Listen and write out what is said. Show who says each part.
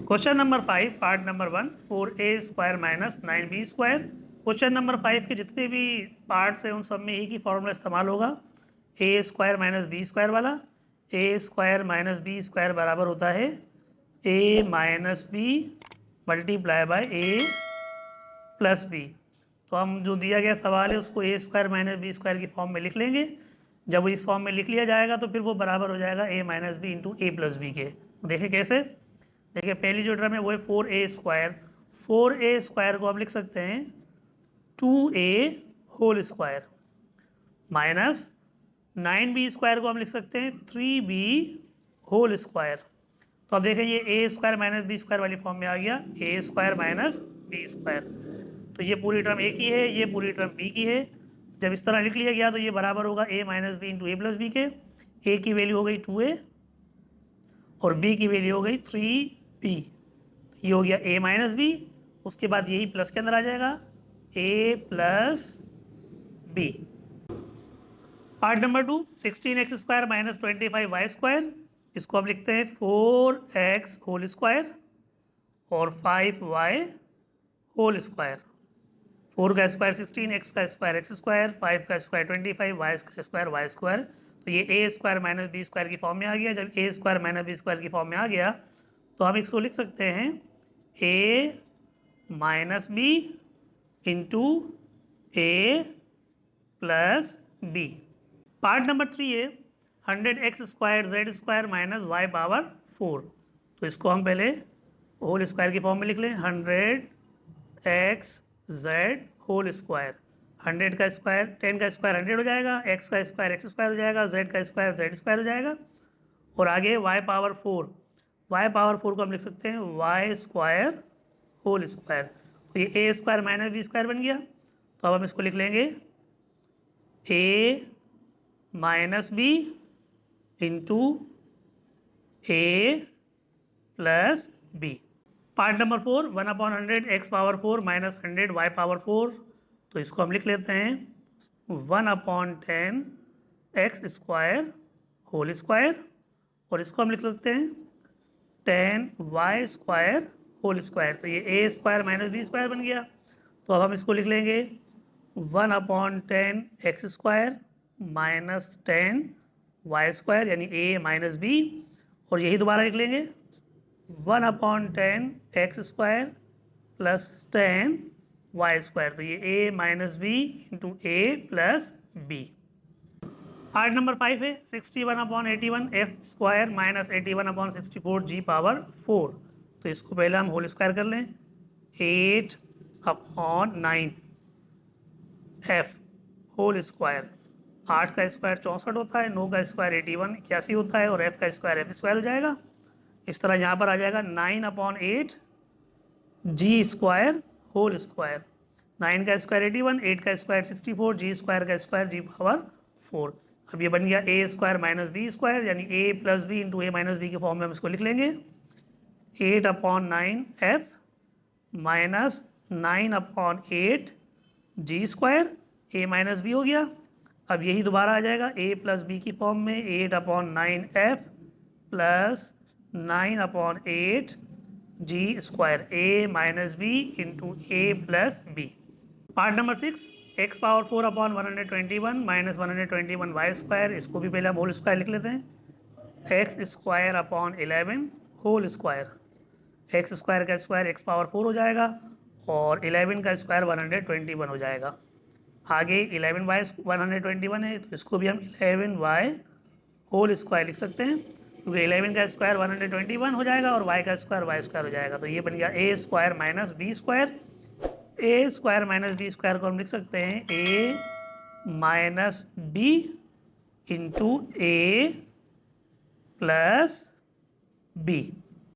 Speaker 1: Question number 5 part number 1 4a² minus 9b²। Question number 5 के जितने भी पार्ट्स हैं उन सब में एक ही फॉर्मूला इस्तेमाल होगा, a² माइनस b² वाला। a² माइनस b² बराबर होता है a minus B multiply by a plus B. तो हम जो दिया गया सवाल है उसको a² माइनस b² की फॉर्म में लिख लेंगे। जब इस फॉर्म में लिख लिया जाएगा तो फिर वो बराबर हो जाएगा a minus B into a plus B के। देखें कैसे। देखिए पहली जो टर्म है वो है 4a²। 4a² को हम लिख सकते हैं 2a whole square minus 9b² को हम लिख सकते हैं 3b होल स्क्वायर। तो अब देखें ये a² माइनस b² वाली फॉर्म में आ गया, a² माइनस b²। तो ये पूरी टर्म a की है, ये पूरी टर्म b की है। जब इस तरह लिख लिया गया तो ये बराबर होगा a minus B into A plus B के। a की वैल्यू हो गई 2a और b की वैल्यू हो गई 3b। ये हो गया a माइनस बी, उसके बाद यही प्लस के अंदर आ जाएगा a plus B. Part number 2 16x² minus 25y²। इसको हम लिखते हैं 4x होल स्क्वायर और 5y होल स्क्वायर। 4 का स्क्वायर 16, x का स्क्वायर x², 5 का स्क्वायर 25, y का स्क्वायर y²। तो ये a² माइनस b² की फॉर्म में आ गया। जब a² माइनस b² की फॉर्म में आ गया तो हम इसको लिख सकते हैं a minus B into a plus B. Part number 3 है 100x² z² minus y power 4। तो इसको हम पहले होल स्क्वायर की फॉर्म में लिख लें 100x z होल स्क्वायर। 100 का स्क्वायर 10 का स्क्वायर 100 हो जाएगा, x का स्क्वायर x² हो जाएगा, z का स्क्वायर z² हो जाएगा और आगे y पावर 4। y पावर 4 को हम लिख सकते हैं y² होल स्क्वायर। तो ये a² माइनस b² बन गया। तो अब हम इसको लिख लेंगे a minus B into a plus B. Part number 4 1/100 x power 4 minus 100 y power 4। तो इसको हम लिख लेते हैं 1/10 x² होल स्क्वायर और इसको हम लिख सकते हैं 10y² होल स्क्वायर। तो ये a² माइनस b² बन गया। तो अब हम इसको लिख लेंगे 1/10 x² माइनस 10y² यानी a माइनस बी और यही दोबारा लिख लेंगे 1/10 x² प्लस 10y²। तो ये a minus B into a plus B. Part number 5 है 61/81 f² माइनस 81/64 g पावर 4। तो इसको पहले हम होल स्क्वायर कर लें 8/9 f होल स्क्वायर। 8 का स्क्वायर 64 होता है, 9 का स्क्वायर 81 होता है और f का स्क्वायर f² हो जाएगा। इस तरह यहाँ पर आ जाएगा 9/8 g² होल स्क्वायर। 9 का स्क्वायर 81, 8 का स्क्वायर 64, g² का स्क्वायर g पावर 4। अब ये बन गया a² माइनस b² यानी a plus B into a minus B के फॉर्म में हम इसको लिख लेंगे 8/9 f minus 9/8 g² a minus B हो गया। अब यही दोबारा आ जाएगा a प्लस बी की फॉर्म में 8/9 f plus 9/8 g² a minus B into a plus B. Part number 6 x power 4/121 minus 121y²। इसको भी पहले हम होल स्क्वायर लिख लेते हैं x²/11 होल स्क्वायर। x² का स्क्वायर x पावर 4 हो जाएगा और 11 का स्क्वायर 121 हो जाएगा। आगे 11y 121 है तो इसको भी हम 11y होल स्क्वायर लिख सकते हैं क्योंकि 11 का स्क्वायर 121 हो जाएगा और y का स्क्वायर y² हो जाएगा। तो ये बन गया a² minus b²। a² minus b² को हम लिख सकते हैं a minus B into a plus B.